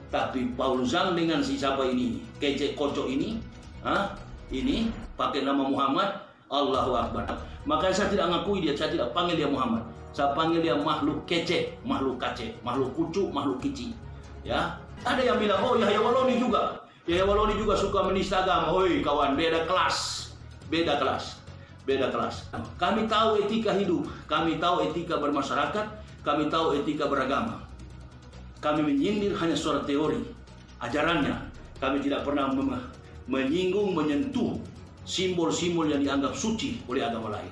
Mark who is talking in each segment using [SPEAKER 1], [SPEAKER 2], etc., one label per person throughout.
[SPEAKER 1] Tapi Paul Zhang dengan si siapa ini, kecek kocok ini, ini pakai nama Muhammad, Allahu Akbar. Makanya saya tidak ngakui dia, saya tidak panggil dia Muhammad. Saya panggil dia makhluk kecek, makhluk kacek, makhluk kucu, makhluk kici. Ya, ada yang bilang, oh Yahya Waloni juga. Yahya Waloni juga suka menista agama. Oi kawan, beda kelas. Beda kelas. Beda kelas. Kami tahu etika hidup, kami tahu etika bermasyarakat, kami tahu etika beragama. Kami menyindir hanya suara teori, ajarannya. Kami tidak pernah menyinggung, menyentuh simbol-simbol yang dianggap suci oleh agama lain.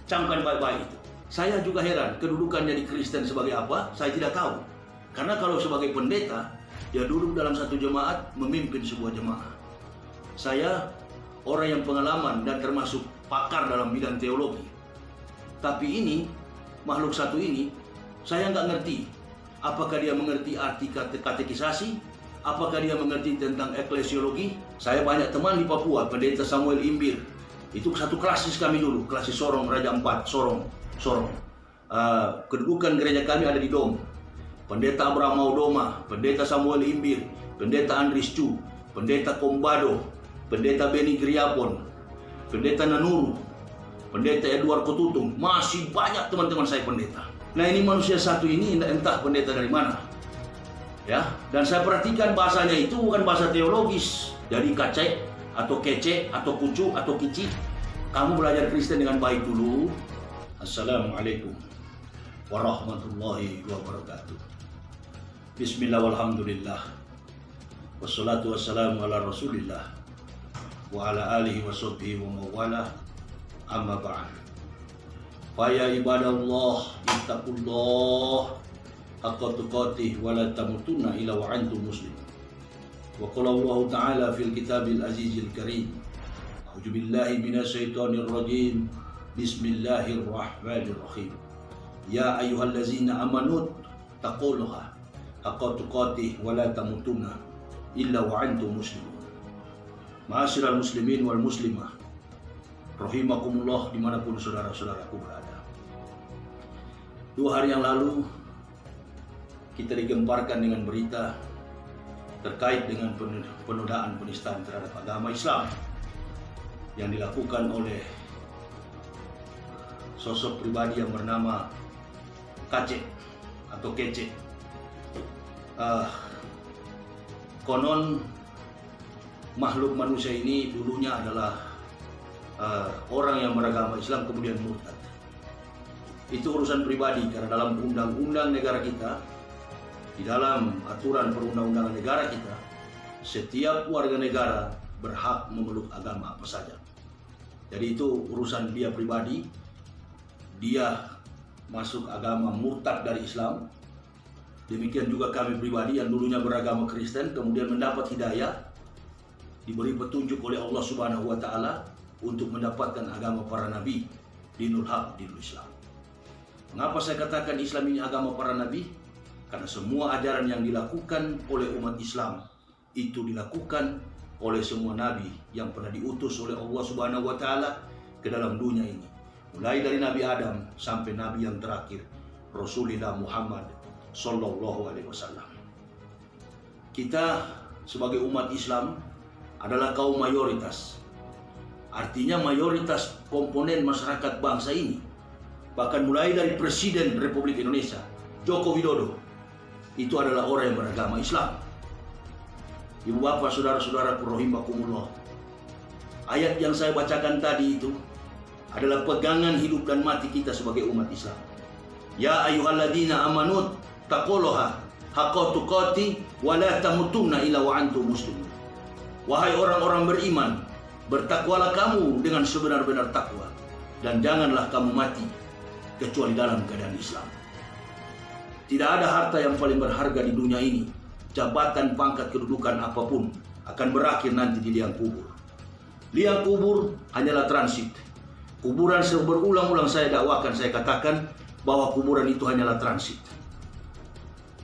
[SPEAKER 1] Camkan baik-baik itu. Saya juga heran, kedudukan jadi Kristen sebagai apa? Saya tidak tahu. Karena kalau sebagai pendeta, dia duduk dalam satu jemaat, memimpin sebuah jemaah. Saya orang yang pengalaman dan termasuk pakar dalam bidang teologi. Tapi ini, makhluk satu ini, saya nggak ngerti. Apakah dia mengerti arti katekisasi? Apakah dia mengerti tentang eklesiologi? Saya banyak teman di Papua, pendeta Samuel Imbir. Itu satu klasis kami dulu, klasis Sorong, Raja Ampat, Sorong. Kedudukan gereja kami ada di Dom. Pendeta Abraham Maudoma, pendeta Samuel Imbir, pendeta Andris Chu, pendeta Kombado, pendeta Beni Griapon, pendeta Nanuru, pendeta Edward Kotutung. Masih banyak teman-teman saya pendeta. Nah ini manusia satu ini entah pendeta dari mana. Ya, dan saya perhatikan bahasanya itu bukan bahasa teologis. Jadi kacek atau kece atau kucu atau kici. Kamu belajar Kristen dengan baik dulu. Assalamualaikum warahmatullahi wabarakatuh. Bismillah walhamdulillah. Wassalatu wassalamu ala rasulillah wa ala alihi wa sahbihi wa mawala. Amma ba'd. Faya ibadallah ittaqullah haqqa tuqatih wa la tamutunna illa wa antum muslimun. Wa qala Allah ta'ala fil kitabil azizil karim. A'udzu billahi minasyaitonir rajim. Bismillahirrahmanirrahim. Ya ayyuhallazina amanu taqullaha haqqa tuqatih wa la tamutunna illa wa antum muslimun. Ma'asyiral muslimin wal muslimah, rahimakumullah dimanapun saudara-saudaraku berada. 2 hari yang lalu kita digemparkan dengan berita terkait dengan penodaan penistaan terhadap agama Islam yang dilakukan oleh sosok pribadi yang bernama Kacek atau Kece. Konon makhluk manusia ini dulunya adalah orang yang beragama Islam kemudian murtad. Itu urusan pribadi karena dalam undang-undang negara kita, di dalam aturan perundang-undangan negara kita, setiap warga negara berhak memeluk agama apa saja. Jadi itu urusan dia pribadi. Dia masuk agama murtad dari Islam. Demikian juga kami pribadi yang dulunya beragama Kristen kemudian mendapat hidayah, diberi petunjuk oleh Allah Subhanahu wa taala untuk mendapatkan agama para nabi, dinul haq, dinul Islam. Mengapa saya katakan Islam ini agama para nabi? Karena semua ajaran yang dilakukan oleh umat Islam itu dilakukan oleh semua nabi yang pernah diutus oleh Allah Subhanahu wa taala ke dalam dunia ini. Mulai dari Nabi Adam sampai Nabi yang terakhir, Rasulullah Muhammad Sallallahu Alaihi Wasallam. Kita sebagai umat Islam adalah kaum mayoritas. Artinya mayoritas komponen masyarakat bangsa ini. Bahkan mulai dari Presiden Republik Indonesia, Joko Widodo, itu adalah orang yang beragama Islam. Ibu bapak, saudara-saudara rahimakumullah. Ayat yang saya bacakan tadi itu adalah pegangan hidup dan mati kita sebagai umat Islam. Ya ayyuhalladzina amanu taqullaha haqqa tuqatih wa la tamutunna illa wa antum muslimun. Wahai orang-orang beriman, bertakwalah kamu dengan sebenar-benar takwa dan janganlah kamu mati kecuali dalam keadaan Islam. Tidak ada harta yang paling berharga di dunia ini, jabatan, pangkat, kedudukan apapun akan berakhir nanti di liang kubur. Liang kubur hanyalah transit. Kuburan berulang-ulang saya dakwakan, saya katakan bahwa kuburan itu hanyalah transit.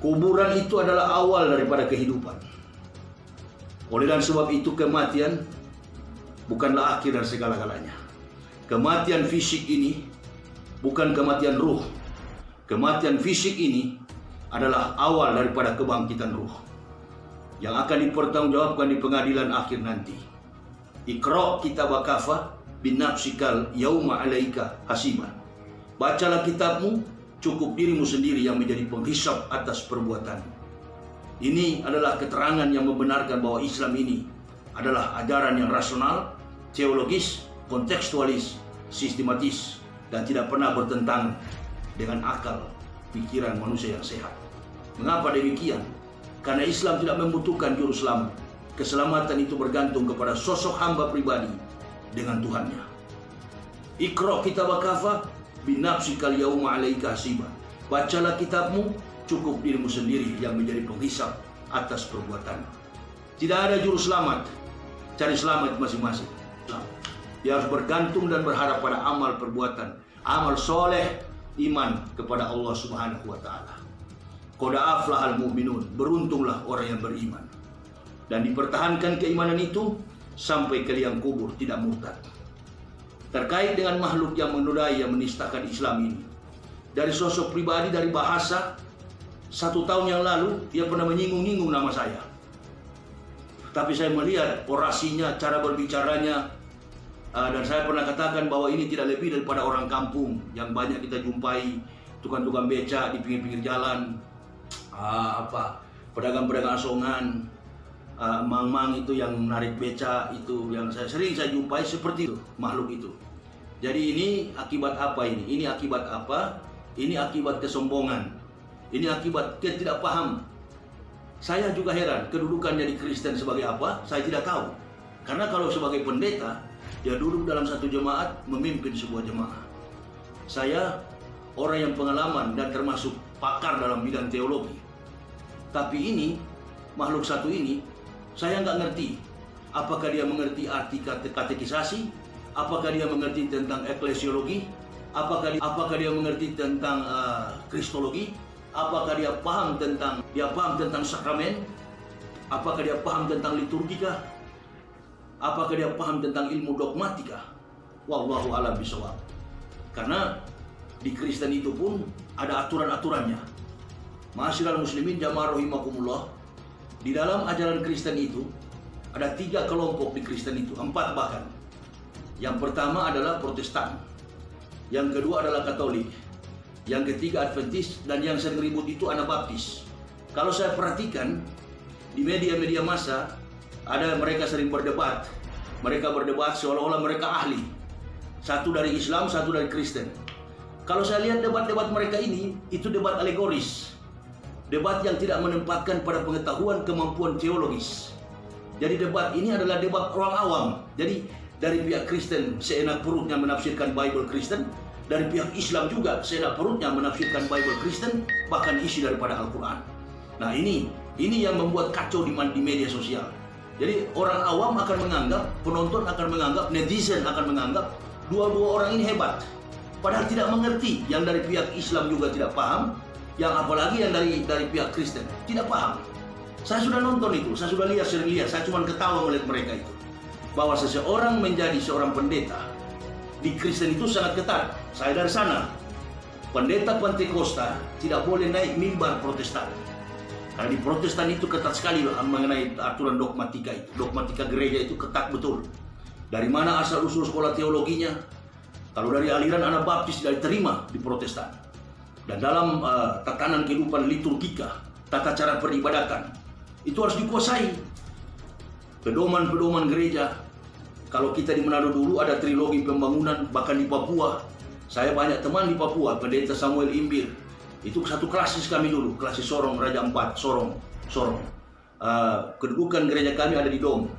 [SPEAKER 1] Kuburan itu adalah awal daripada kehidupan. Oleh dan sebab itu kematian bukanlah akhir dari segala-galanya. Kematian fisik ini bukan kematian ruh. Kematian fisik ini adalah awal daripada kebangkitan ruh. yang akan dipertanggungjawabkan di pengadilan akhir nanti. Iqra' kitabaka kafa binafsikal yauma 'alaika hasiban. Bacalah kitabmu, cukup dirimu sendiri yang menjadi penghisab atas perbuatanmu. Ini adalah keterangan yang membenarkan bahwa Islam ini adalah ajaran yang rasional, teologis, kontekstualis, sistematis, dan tidak pernah bertentangan dengan akal pikiran manusia yang sehat. Mengapa demikian? Karena Islam tidak membutuhkan juru selamat. Keselamatan itu bergantung kepada sosok hamba pribadi dengan Tuhannya. Iqra' kitabaka kafa binafsikal yauma 'alaika hasiban. Bacalah kitabmu, cukup dirimu sendiri yang menjadi penghisab atas perbuatanmu. Tidak ada juru selamat. Cari selamat masing-masing. Dia harus bergantung dan berharap pada amal perbuatan, amal soleh, iman kepada Allah Subhanahu wa Ta'ala. Qad aflahal mu'minun, beruntunglah orang yang beriman. Dan dipertahankan keimanan itu sampai ke liang kubur, tidak murtad. Terkait dengan makhluk yang menodai, yang menistakan Islam ini, dari sosok pribadi, dari bahasa, 1 tahun yang lalu dia pernah menyinggung-nyinggung nama saya. Tapi saya melihat orasinya, cara berbicaranya, dan saya pernah katakan bahwa ini tidak lebih daripada orang kampung yang banyak kita jumpai, tukang-tukang beca di pinggir-pinggir jalan, pedagang-pedagang asongan, mang-mang itu yang narik beca, itu yang sering saya jumpai seperti itu, makhluk itu. Jadi ini akibat apa ini? Ini akibat apa? Ini akibat kesombongan. Ini akibat ketidakpaham. Saya juga heran, kedudukan jadi Kristen sebagai apa? Saya tidak tahu. Karena kalau sebagai pendeta, dia duduk dalam satu jemaat, memimpin sebuah jemaah. Saya orang yang pengalaman dan termasuk pakar dalam bidang teologi. Tapi ini, makhluk satu ini, saya nggak ngerti. Apakah dia mengerti arti katekisasi? Apakah dia mengerti tentang eklesiologi? Apakah dia mengerti tentang kristologi? Apakah dia paham tentang sakramen? Apakah dia paham tentang liturgika? Apakah dia paham tentang ilmu dogmatika? Wallahu a'lam bishawab. Karena di Kristen itu pun ada aturan-aturannya. Ma'asyiral muslimin jamaah rahimakumullah. Di dalam ajaran Kristen itu ada 3 kelompok di Kristen itu, 4 bahkan. Yang pertama adalah Protestan, yang kedua adalah Katolik, yang ketiga Adventis, dan yang sering ribut itu Anabaptis. Kalau saya perhatikan di media-media massa, ada mereka sering berdebat. Mereka berdebat seolah-olah mereka ahli. Satu dari Islam, satu dari Kristen. Kalau saya lihat debat-debat mereka ini, itu debat alegoris. Debat yang tidak menempatkan pada pengetahuan kemampuan teologis. Jadi debat ini adalah debat orang awam. Jadi dari pihak Kristen seenak perutnya menafsirkan Bible Kristen, dari pihak Islam juga seenak perutnya menafsirkan Bible Kristen, bahkan isi daripada Al-Quran. Nah ini yang membuat kacau di media sosial. Jadi orang awam akan menganggap, penonton akan menganggap, netizen akan menganggap dua-dua orang ini hebat. Padahal tidak mengerti. Yang dari pihak Islam juga tidak paham, yang apalagi yang dari pihak Kristen tidak paham. Saya sudah nonton itu, saya sudah sering lihat, saya cuma ketawa melihat mereka itu. Bahwa seseorang menjadi seorang pendeta di Kristen itu sangat ketat. Saya dari sana. Pendeta Pentakosta tidak boleh naik mimbar Protestan. Karena di Protestan itu ketat sekali mengenai aturan dogmatika itu. Dogmatika gereja itu ketat betul. Dari mana asal-usul sekolah teologinya? Kalau dari aliran Anabaptis tidak diterima di Protestan. Dan dalam tatanan kehidupan liturgika, tata cara peribadatan, itu harus dikuasai. Pedoman-pedoman gereja. Kalau kita di Manado dulu ada trilogi pembangunan, bahkan di Papua. Saya banyak teman di Papua, pendeta Samuel Imbir. Itu satu klasis kami dulu, klasis Sorong, Raja Ampat, Sorong. Kedudukan gereja kami ada di Dom.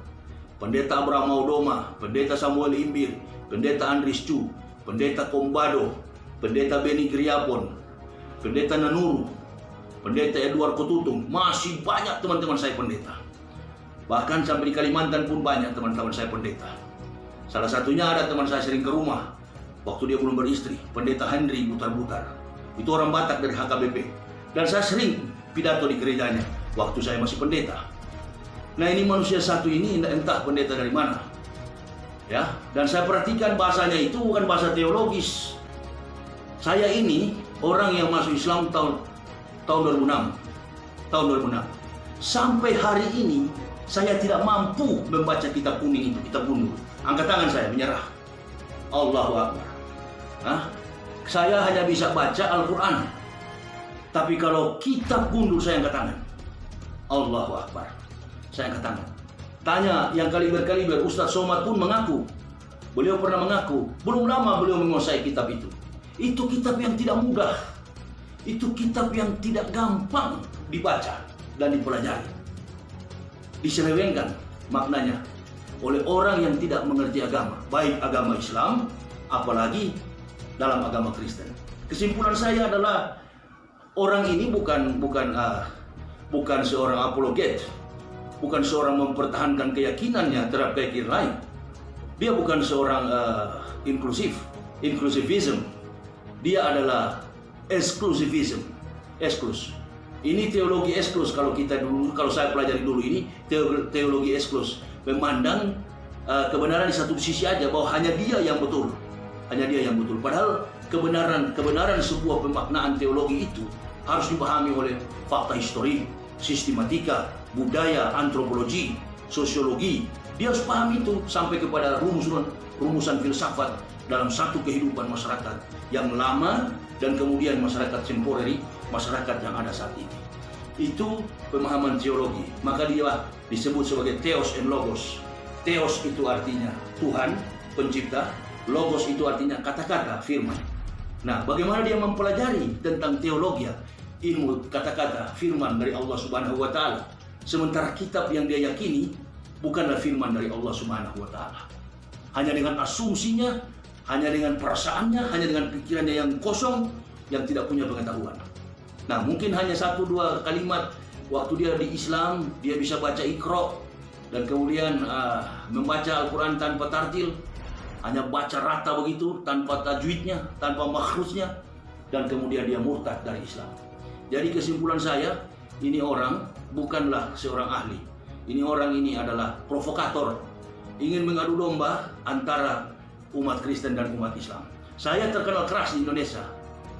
[SPEAKER 1] Pendeta Abraham Maudoma, pendeta Samuel Imbir, pendeta Andris Chu, pendeta Kombado, pendeta Beni Griapon, pendeta Nanuru, pendeta Edward Kotutung. Masih banyak teman-teman saya pendeta. Bahkan sampai di Kalimantan pun banyak teman-teman saya pendeta. Salah satunya ada teman saya sering ke rumah waktu dia belum beristri, pendeta Henry Butar-Butar. Itu orang Batak dari HKBP. Dan saya sering pidato di gerejanya waktu saya masih pendeta. Nah ini manusia satu ini entah pendeta dari mana. Ya, dan saya perhatikan bahasanya itu bukan bahasa teologis. Saya ini orang yang masuk Islam tahun 2006. Sampai hari ini saya tidak mampu membaca kitab kuning itu, kitab gundul. Angkat tangan saya, menyerah. Allahu Akbar. Saya hanya bisa baca Al-Quran. Tapi kalau kitab gundul saya angkat tangan. Allahu Akbar. Saya angkat tangan. Tanya yang kaliber-kaliber, Ustaz Somad pun mengaku. Beliau pernah mengaku, belum lama beliau menguasai kitab itu. Itu kitab yang tidak mudah. Itu kitab yang tidak gampang dibaca dan dipelajari. Diselewengkan maknanya oleh orang yang tidak mengerti agama, baik agama Islam, apalagi dalam agama Kristen. Kesimpulan saya adalah orang ini bukan seorang apologet, bukan seorang mempertahankan keyakinannya terhadap keyakinan lain. Dia bukan seorang inclusivism. Dia adalah eksklusivism. Eksklus. Ini teologi eksklus kalau saya pelajari dulu ini teologi eksklus, memandang kebenaran di satu sisi aja, bahwa hanya dia yang betul. Hanya dia yang betul. Padahal kebenaran sebuah pemaknaan teologi itu harus dipahami oleh fakta histori, sistematika, budaya, antropologi, sosiologi. Dia harus paham itu sampai kepada rumusan filsafat dalam satu kehidupan masyarakat yang lama dan kemudian masyarakat temporary, masyarakat yang ada saat ini. Itu pemahaman teologi. Maka dia disebut sebagai Theos and Logos. Theos itu artinya Tuhan, pencipta. Logos itu artinya kata-kata, firman. Nah, bagaimana dia mempelajari tentang teologi, ilmu kata-kata, firman dari Allah Subhanahu wa Ta'ala, sementara kitab yang dia yakini bukanlah firman dari Allah Subhanahu wa Ta'ala. Hanya dengan asumsinya, hanya dengan perasaannya, hanya dengan pikirannya yang kosong, yang tidak punya pengetahuan. Nah, mungkin hanya 1-2 kalimat waktu dia di Islam, dia bisa baca Iqra dan kemudian membaca Al-Quran tanpa tartil, hanya baca rata begitu, tanpa tajwidnya, tanpa makhrujnya, dan kemudian dia murtad dari Islam. Jadi kesimpulan saya, ini orang bukanlah seorang ahli. Ini orang ini adalah provokator, ingin mengadu domba antara umat Kristen dan umat Islam. Saya terkenal keras di Indonesia.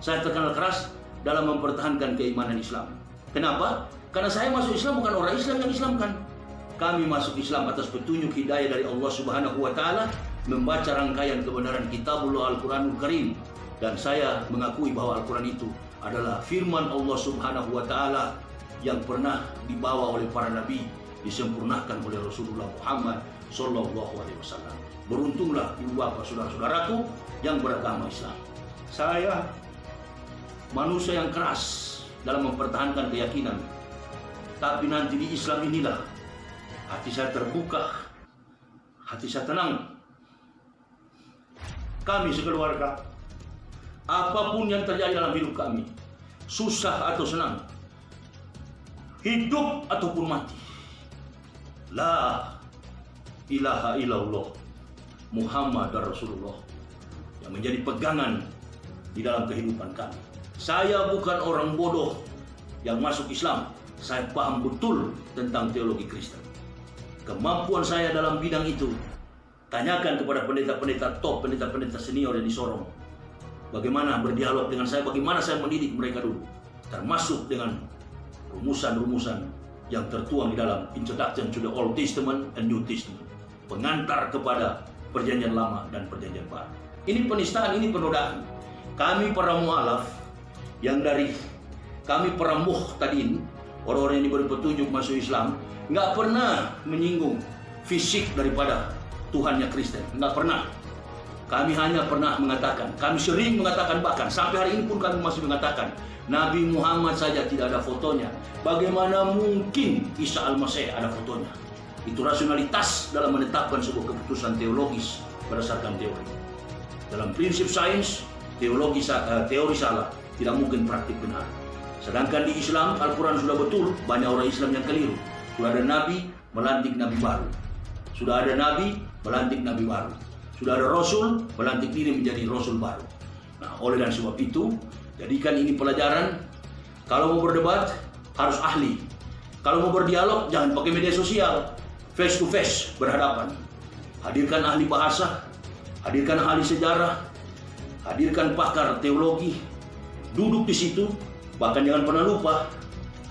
[SPEAKER 1] Saya terkenal keras dalam mempertahankan keimanan Islam. Kenapa? Karena saya masuk Islam bukan orang Islam yang Islamkan. Kami masuk Islam atas petunjuk hidayah dari Allah Subhanahu wa Ta'ala, membaca rangkaian kebenaran Kitabullah Al-Quranul Karim. Dan saya mengakui bahwa Al-Quran itu adalah firman Allah Subhanahu wa Ta'ala yang pernah dibawa oleh para nabi, disempurnakan oleh Rasulullah Muhammad Sallallahu Alaihi Wasallam. Beruntunglah ibu bapak saudara-saudaraku yang beragama Islam. Saya manusia yang keras dalam mempertahankan keyakinan, tapi nanti di Islam inilah hati saya terbuka, hati saya tenang. Kami sekeluarga, apapun yang terjadi dalam hidup kami, susah atau senang, hidup ataupun mati, la ilaha illallah Muhammad Rasulullah yang menjadi pegangan di dalam kehidupan kami. Saya bukan orang bodoh yang masuk Islam. Saya paham betul tentang teologi Kristen. Kemampuan saya dalam bidang itu, tanyakan kepada pendeta-pendeta top, pendeta-pendeta senior yang di Sorong. Bagaimana berdialog dengan saya, bagaimana saya mendidik mereka dulu. Termasuk dengan rumusan-rumusan yang tertuang di dalam Introduction to the Old Testament and New Testament. Pengantar kepada Perjanjian Lama dan Perjanjian Baru. Ini penistaan, ini penodaan. Kami para mu'alaf yang dari kami para muhtadin, orang-orang yang diberi petunjuk masuk Islam, nggak pernah menyinggung fisik daripada Tuhannya Kristen. Nggak pernah. Kami hanya pernah mengatakan, kami sering mengatakan, bahkan sampai hari ini pun kami masih mengatakan, Nabi Muhammad saja tidak ada fotonya. Bagaimana mungkin Isa Al-Masih ada fotonya? Itu rasionalitas dalam menetapkan sebuah keputusan teologis berdasarkan teori. Dalam prinsip sains, teori salah, tidak mungkin praktik benar. Sedangkan di Islam, Al-Quran sudah betul, banyak orang Islam yang keliru. Sudah ada Nabi, melantik Nabi baru. Sudah ada Nabi, melantik Nabi baru. Sudah ada Rasul, melantik diri menjadi Rasul baru. Nah, oleh dan sebab itu, jadikan ini pelajaran. Kalau mau berdebat, harus ahli. Kalau mau berdialog, jangan pakai media sosial. Face to face, berhadapan. Hadirkan ahli bahasa, hadirkan ahli sejarah, hadirkan pakar teologi, duduk di situ. Bahkan jangan pernah lupa,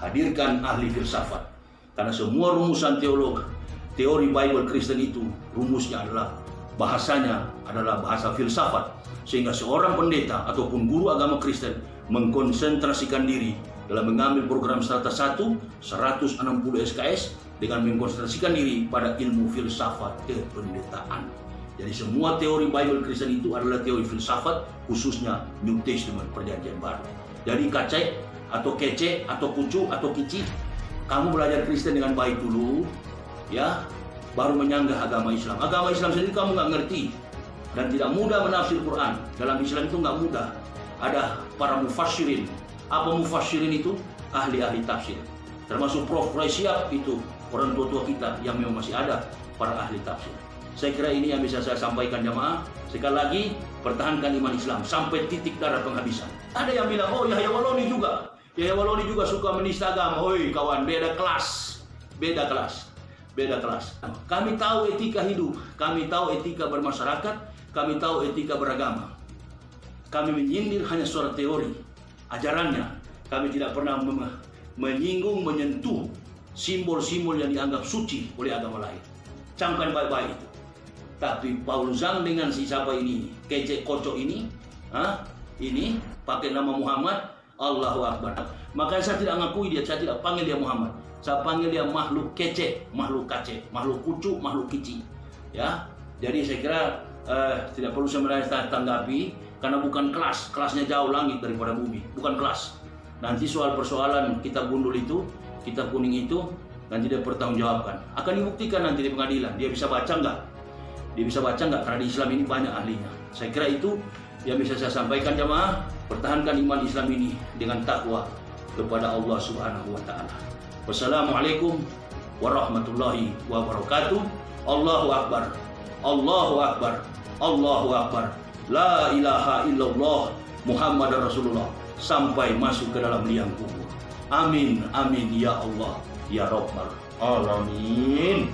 [SPEAKER 1] hadirkan ahli filsafat. Karena semua rumusan teori Bible Kristen itu rumusnya adalah bahasanya adalah bahasa filsafat, sehingga seorang pendeta ataupun guru agama Kristen mengkonsentrasikan diri dalam mengambil program strata 1 160 SKS dengan mengkonsentrasikan diri pada ilmu filsafat kependetaan. Jadi semua teori Bible Kristen itu adalah teori filsafat, khususnya New Testament, Perjanjian Baru. Jadi kacek atau kece atau kucu atau kici, kamu belajar Kristen dengan baik dulu, ya, baru menyanggah agama Islam. Agama Islam sendiri kamu nggak ngerti dan tidak mudah menafsir Quran. Dalam Islam itu nggak mudah. Ada para mufassirin. Apa mufassirin itu? Ahli-ahli tafsir. Termasuk Prof. Siap itu orang tua-tua kita yang memang masih ada para ahli tafsir. Saya kira ini yang bisa saya sampaikan jamaah. Sekali lagi, pertahankan iman Islam sampai titik darah penghabisan. Ada yang bilang, oh Yahya Waloni juga. Yahya Waloni juga suka menista agama. Oi kawan, beda kelas. Beda kelas. Beda kelas. Kami tahu etika hidup, kami tahu etika bermasyarakat, kami tahu etika beragama. Kami menyindir hanya suara teori, ajarannya. Kami tidak pernah menyinggung, menyentuh simbol-simbol yang dianggap suci oleh agama lain. Camkan baik-baik itu. Tapi Paul Zhang dengan si siapa ini, kecek kocok ini, ini pakai nama Muhammad, Allahu Akbar. Makanya saya tidak ngakui dia, saya tidak panggil dia Muhammad. Saya panggil dia makhluk kece, makhluk kace, makhluk kucu, makhluk kici. Ya, jadi saya kira tidak perlu saya tanggapi karena bukan kelas, kelasnya jauh langit daripada bumi, bukan kelas. Nanti soal persoalan kitab gundul itu, kitab kuning itu nanti dia pertanggungjawabkan. Akan dibuktikan nanti di pengadilan. Dia bisa baca nggak? Dia bisa baca nggak? Karena di Islam ini banyak ahlinya. Saya kira itu yang bisa saya sampaikan jamaah. Pertahankan iman Islam ini dengan takwa kepada Allah Subhanahu wa Ta'ala. Wassalamualaikum warahmatullahi wabarakatuh. Allahu Akbar. Allahu Akbar. Allahu Akbar. La ilaha illallah Muhammad Rasulullah. Sampai masuk ke dalam liang kubur. Amin. Amin ya Allah ya Rabbal Alamin.